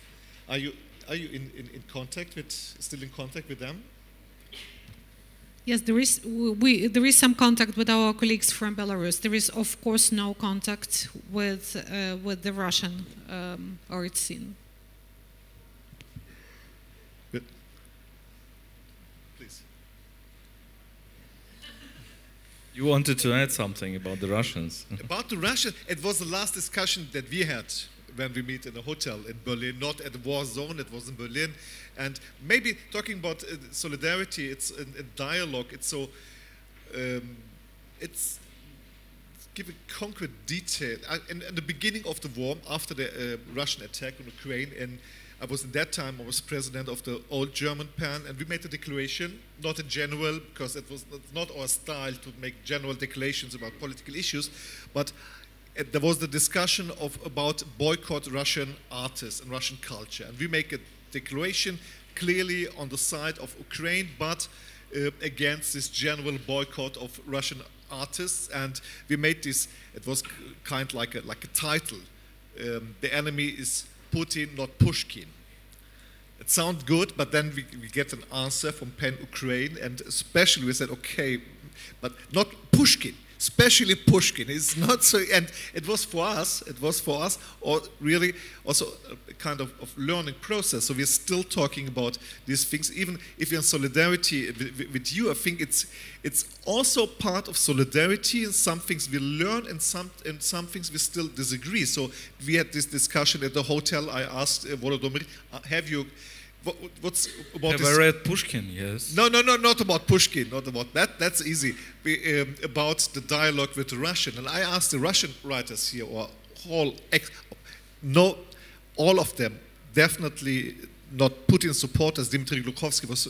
are you in contact with, still in contact with them? Yes, there is some contact with our colleagues from Belarus. There is, of course, no contact with the Russian art scene. Good. Please. You wanted to add something about the Russians. About the Russians, it was the last discussion that we had when we meet in a hotel in Berlin, not at the war zone, it was in Berlin. And maybe talking about solidarity, it's a dialogue, it's so, it's giving concrete detail. In the beginning of the war, after the Russian attack on Ukraine, and I was in that time, I was president of the old German PAN, and we made a declaration, not in general, because it was not our style to make general declarations about political issues, but there was the discussion about boycott Russian artists and Russian culture. And we make a declaration clearly on the side of Ukraine, but against this general boycott of Russian artists. And we made this, it was kind of like a title. The enemy is Putin, not Pushkin. It sounds good, but then we get an answer from PEN Ukraine, and especially we said, okay, but not Pushkin. Especially Pushkin, it's not so, and it was for us, or really also a kind of learning process. So we're still talking about these things, even if you're in solidarity with you. I think it's also part of solidarity. In some things we learn, and some things we still disagree. So we had this discussion at the hotel. I asked Volodymyr, have you? What's about Have this? I read Pushkin? Yes. No, not about Pushkin, not about that. That's easy. About the dialogue with the Russian. And I asked the Russian writers here, or all of them, definitely not Putin supporters. Dmitry Gluchovsky was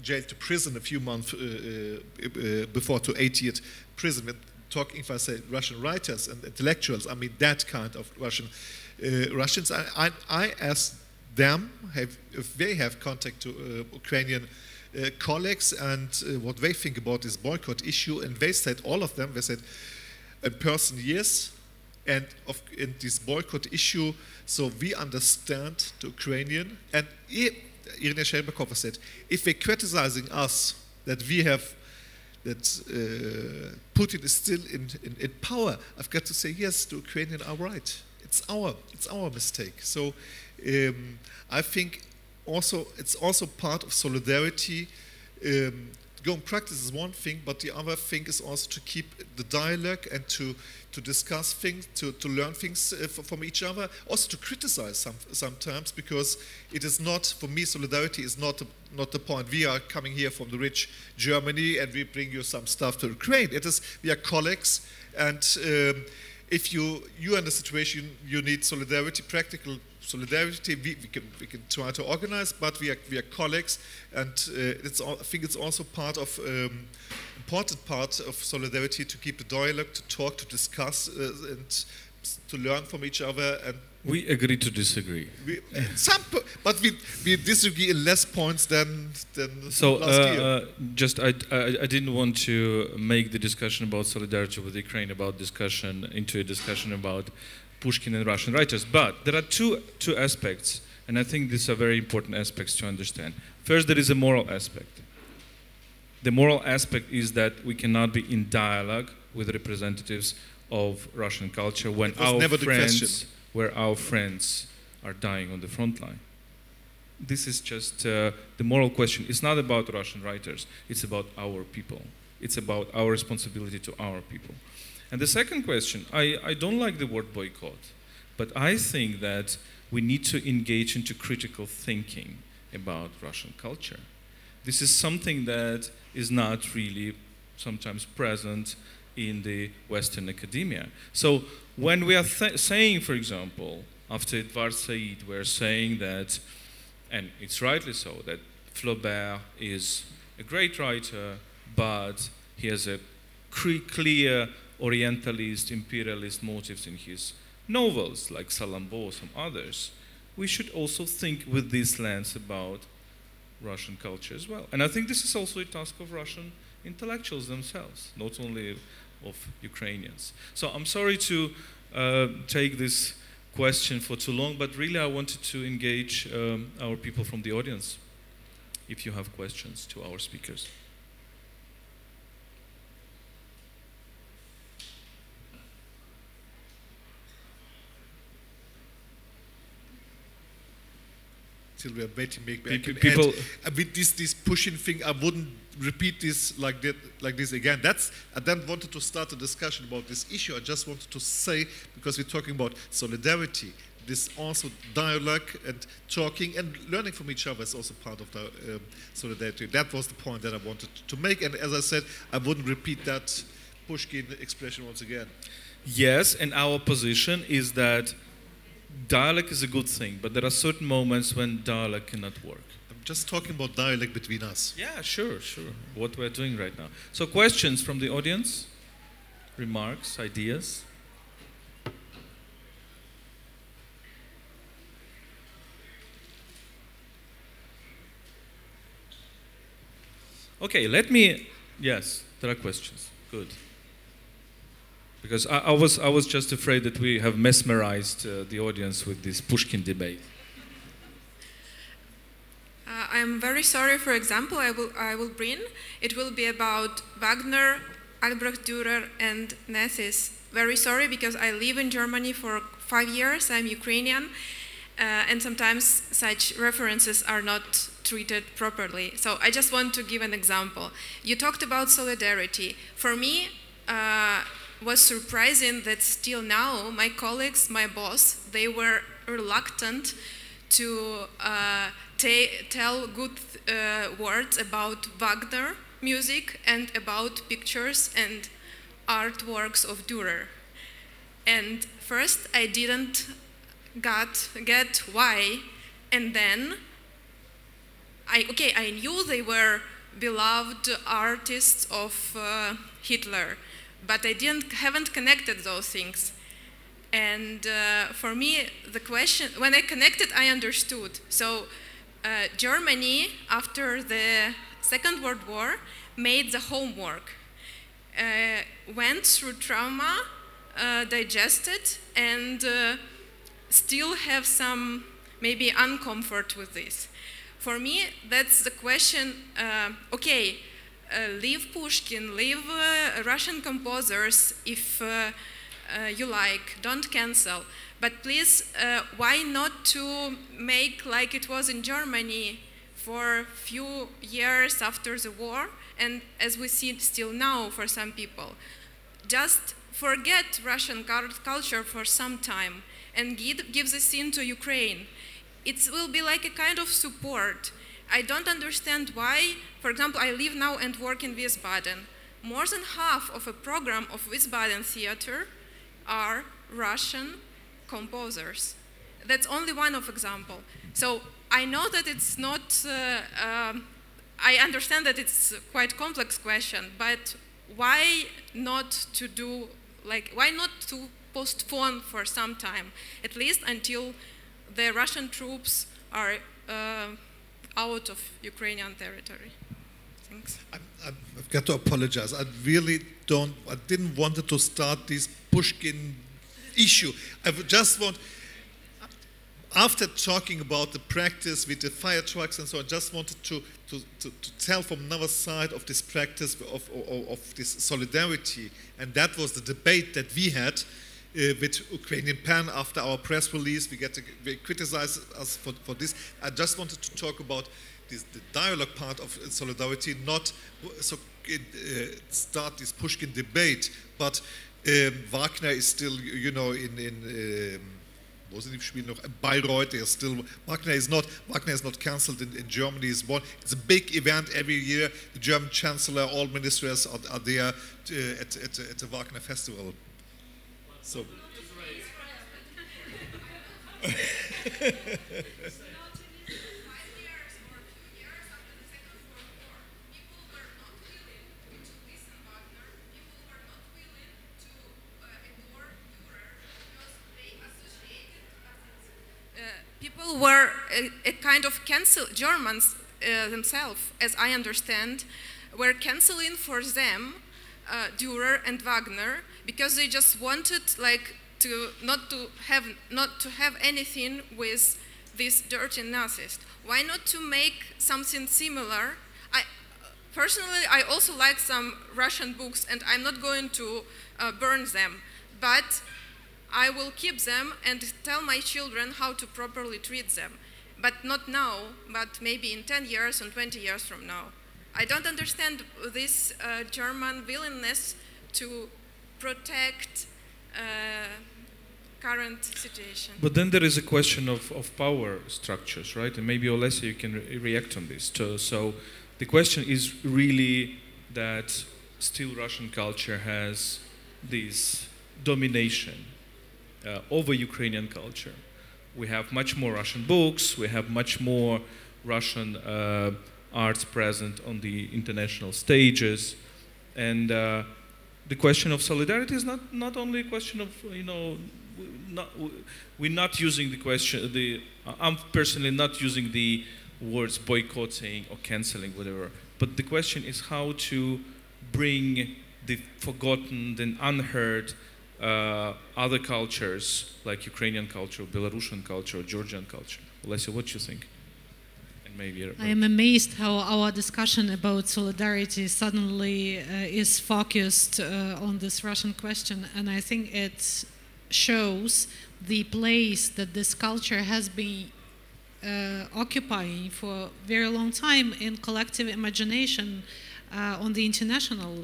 jailed to prison a few months before, to 8 years prison. Talking, if I say Russian writers and intellectuals, I mean that kind of Russians. I asked them if they have contact to Ukrainian colleagues and what they think about this boycott issue, and they said, all of them, they said, in person, yes, and in this boycott issue, so we understand the Ukrainian, and Irina Sherbekova said, if they're criticizing us that we have, that Putin is still in power, I've got to say, yes, the Ukrainians are right. It's our mistake. So I think also it's also part of solidarity. Go and practice is one thing, but the other thing is also to keep the dialogue and to discuss things, to learn things from each other, also to criticize sometimes, because it is not, for me, solidarity is not the point. We are coming here from the rich Germany and we bring you some stuff to Ukraine. It is, we are colleagues, and if you are in a situation you need solidarity, practical solidarity, we can try to organize, but we are colleagues, and I think it's also part of important part of solidarity to keep the dialogue, to talk, to discuss, and to learn from each other. And we agree to disagree. But we disagree in less points than so, last year. Just I didn't want to make the discussion about solidarity with Ukraine into a discussion about Pushkin and Russian writers. But there are two aspects, and I think these are very important aspects to understand. First, there is a moral aspect. The moral aspect is that we cannot be in dialogue with representatives of Russian culture when our friends are dying on the front line. This is just the moral question. It's not about Russian writers. It's about our people. It's about our responsibility to our people. And the second question, I don't like the word boycott, but I think that we need to engage into critical thinking about Russian culture. This is something that is not really sometimes present in the Western academia. So when we are saying, for example, after Edward Said, we're saying that, and it's rightly so, that Flaubert is a great writer, but he has a clear Orientalist, imperialist motives in his novels, like Salammbô or some others. We should also think with this lens about Russian culture as well. And I think this is also a task of Russian intellectuals themselves, not only of Ukrainians. So I'm sorry to take this question for too long, but really I wanted to engage our people from the audience, if you have questions to our speakers. Till we are waiting, maybe people, with this pushing thing, I wouldn't repeat this like this again. I then wanted to start a discussion about this issue. I just wanted to say, because we're talking about solidarity, this also dialogue and talking and learning from each other is also part of the solidarity. That was the point that I wanted to make. And as I said, I wouldn't repeat that Pushkin expression once again. Yes, and our position is that dialogue is a good thing, but there are certain moments when dialogue cannot work. I'm just talking about dialogue between us. Yeah, sure. What we're doing right now. So questions from the audience? Remarks, ideas? Okay, yes, there are questions. Good. Because I was just afraid that we have mesmerized the audience with this Pushkin debate. I'm very sorry. For example, I will bring. It will be about Wagner, Albrecht Dürer, and Nessis. Very sorry because I live in Germany for 5 years. I'm Ukrainian, and sometimes such references are not treated properly. So I just want to give an example. You talked about solidarity. For me, was surprising that still now my colleagues, my boss, they were reluctant to tell good words about Wagner music and about pictures and artworks of Dürer. And first I didn't get why, and then I knew they were beloved artists of Hitler, but I haven't connected those things. And for me, the question, when I connected, I understood. So Germany, after the Second World War, made the homework, went through trauma, digested, and still have some maybe uncomfort with this. For me, that's the question, leave Pushkin, leave Russian composers if you like, don't cancel. But please, why not to make like it was in Germany for a few years after the war, and as we see it still now for some people. Just forget Russian culture for some time and give the scene to Ukraine. It will be like a kind of support. I don't understand why, for example, I live now and work in Wiesbaden. More than half of a program of Wiesbaden theater are Russian composers. That's only one of example. So I know that it's not, I understand that it's a quite complex question, but why not to do, like, why not to postpone for some time, at least until the Russian troops are out of Ukrainian territory? Thanks. I've got to apologize. I didn't want to start this Pushkin issue. I just want, after talking about the practice with the fire trucks and so on, I just wanted to tell from another side of this practice of this solidarity. And that was the debate that we had with Ukrainian PAN after our press release. They criticized us for this. I just wanted to talk about the dialogue part of solidarity, not start this Pushkin debate, but Wagner is still, you know, wo sind die Spiele noch? Bayreuth is still, Wagner is not cancelled in Germany. It's a big event every year. The German Chancellor, all ministers are there at the Wagner Festival. So. People were a kind of Germans themselves, as I understand, were canceling for them Dürer and Wagner because they just wanted like not to have anything with these dirty Nazis. Why not to make something similar? Personally, I also like some Russian books, and I'm not going to burn them, but I will keep them and tell my children how to properly treat them. But not now, but maybe in 10 years and 20 years from now. I don't understand this German willingness to protect current situation. But then there is a question of power structures, right? And maybe Olesya, you can react on this too. So the question is really that still Russian culture has this domination over Ukrainian culture. We have much more Russian books, we have much more Russian arts present on the international stages, and the question of solidarity is not only a question of, we're not using the question, I'm personally not using the words boycotting or canceling, whatever, but the question is how to bring the forgotten and unheard other cultures, like Ukrainian culture, Belarusian culture, Georgian culture. Olesya, what do you think? And maybe I am amazed how our discussion about solidarity suddenly is focused on this Russian question, and I think it shows the place that this culture has been occupying for a very long time in collective imagination on the international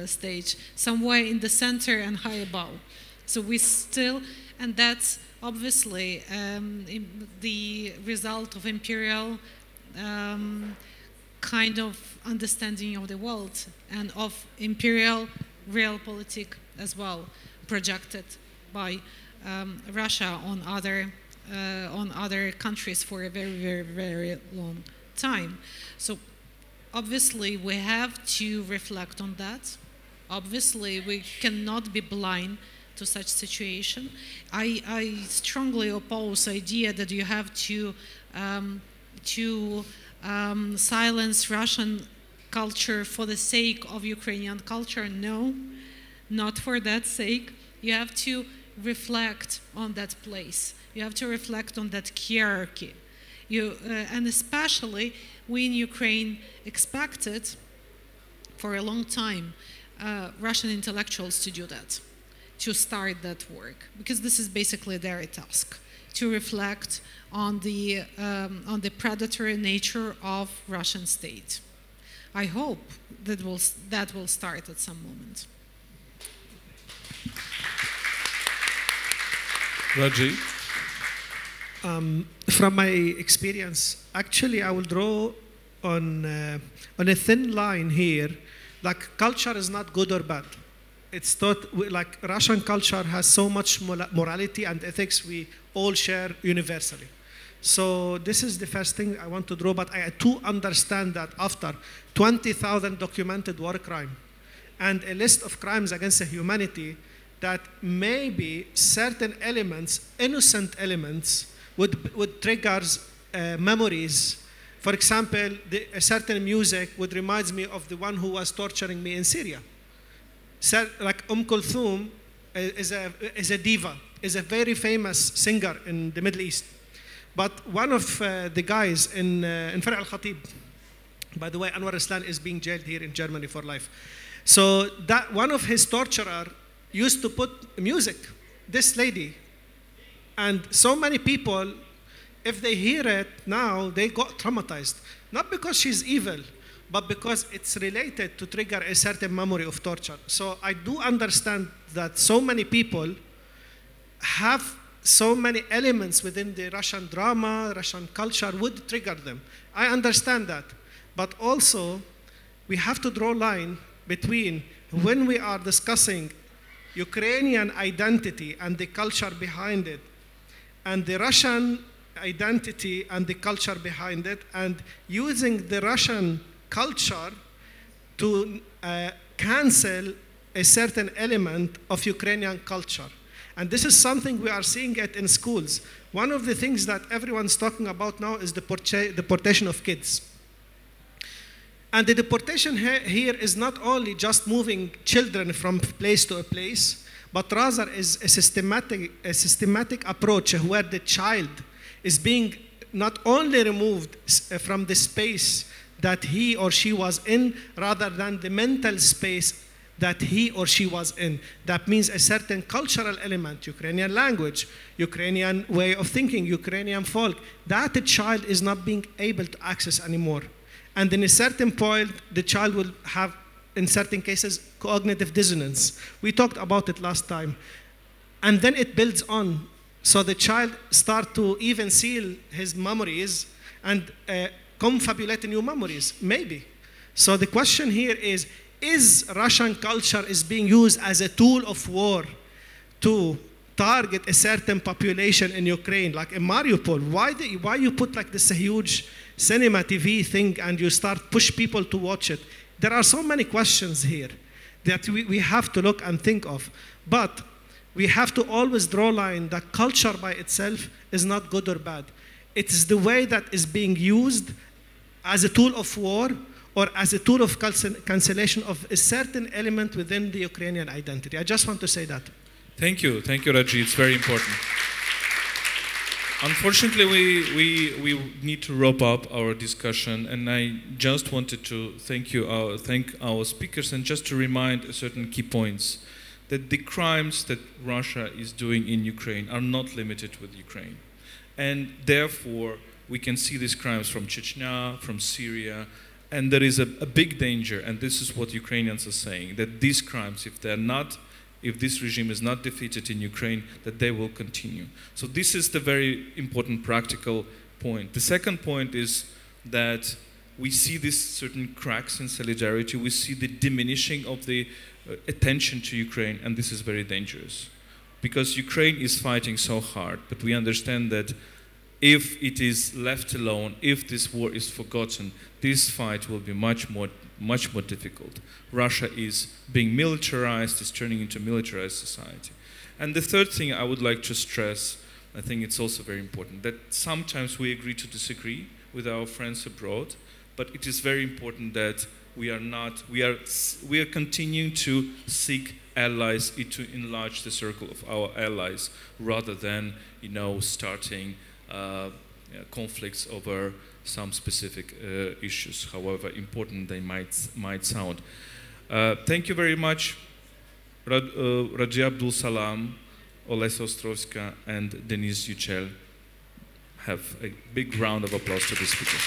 stage, somewhere in the center and high above. So we still, and that's obviously the result of imperial kind of understanding of the world and of imperial realpolitik as well, projected by Russia on other countries for a very, very, very long time. So obviously, we have to reflect on that. Obviously, we cannot be blind to such situation. I strongly oppose the idea that you have to silence Russian culture for the sake of Ukrainian culture. No, not for that sake. You have to reflect on that place. You have to reflect on that hierarchy. And especially we in Ukraine expected for a long time Russian intellectuals to do that, to start that work, because this is basically their task, to reflect on the predatory nature of Russian state. I hope that will start at some moment. Raji? From my experience, actually, I will draw on a thin line here. Like, culture is not good or bad. It's not like Russian culture has so much morality and ethics we all share universally. So this is the first thing I want to draw. But I do understand that after 20,000 documented war crime and a list of crimes against humanity, that maybe certain elements, innocent elements, would trigger memories. For example, a certain music would remind me of the one who was torturing me in Syria. Like Kulthum is a diva, is a very famous singer in the Middle East. But one of the guys in Far'a al-Khatib, by the way, Anwar Islan is being jailed here in Germany for life. So that one of his torturer used to put music, this lady. And so many people, if they hear it now, they got traumatized. Not because she's evil, but because it's related to trigger a certain memory of torture. So I do understand that so many people have so many elements within the Russian drama, Russian culture would trigger them. I understand that. But also, we have to draw a line between when we are discussing Ukrainian identity and the culture behind it, and the Russian identity and the culture behind it, and using the Russian culture to cancel a certain element of Ukrainian culture. And this is something we are seeing it in schools. One of the things that everyone's talking about now is the deportation of kids. And the deportation here is not only just moving children from place to a place, but rather is a systematic approach where the child is being not only removed from the space that he or she was in, rather than the mental space that he or she was in. That means a certain cultural element, Ukrainian language, Ukrainian way of thinking, Ukrainian folk, that the child is not being able to access anymore. And in a certain point, the child will have, in certain cases, cognitive dissonance. We talked about it last time. And then it builds on. So the child starts to even seal his memories and confabulate new memories, maybe. So the question here is Russian culture is being used as a tool of war to target a certain population in Ukraine, like in Mariupol? Why you put like this huge cinema TV thing and you start push people to watch it? There are so many questions here that we have to look and think of. But we have to always draw a line that culture by itself is not good or bad. It is the way that is being used as a tool of war or as a tool of cancellation of a certain element within the Ukrainian identity. I just want to say that. Thank you, Raji. It's very important. Unfortunately, we need to wrap up our discussion, and I just wanted to thank our speakers, and just to remind certain key points that the crimes that Russia is doing in Ukraine are not limited with Ukraine, and therefore we can see these crimes from Chechnya, from Syria. And there is a big danger, and this is what Ukrainians are saying, that these crimes, if this regime is not defeated in Ukraine, that they will continue. So this is the very important practical point. The second point is that we see these certain cracks in solidarity. We see the diminishing of the attention to Ukraine, and this is very dangerous. Because Ukraine is fighting so hard, but we understand that if it is left alone, if this war is forgotten, this fight will be much more difficult. Russia is being militarized, is turning into a militarized society. And the third thing I would like to stress, I think it's also very important, that sometimes we agree to disagree with our friends abroad, but it is very important that we are continuing to seek allies, to enlarge the circle of our allies, rather than starting conflicts over some specific issues, however important they might sound. Thank you very much, Raji Abdul Salam, Olesa Ostrovska, and Denis Yücel. Have a big round of applause to the speakers.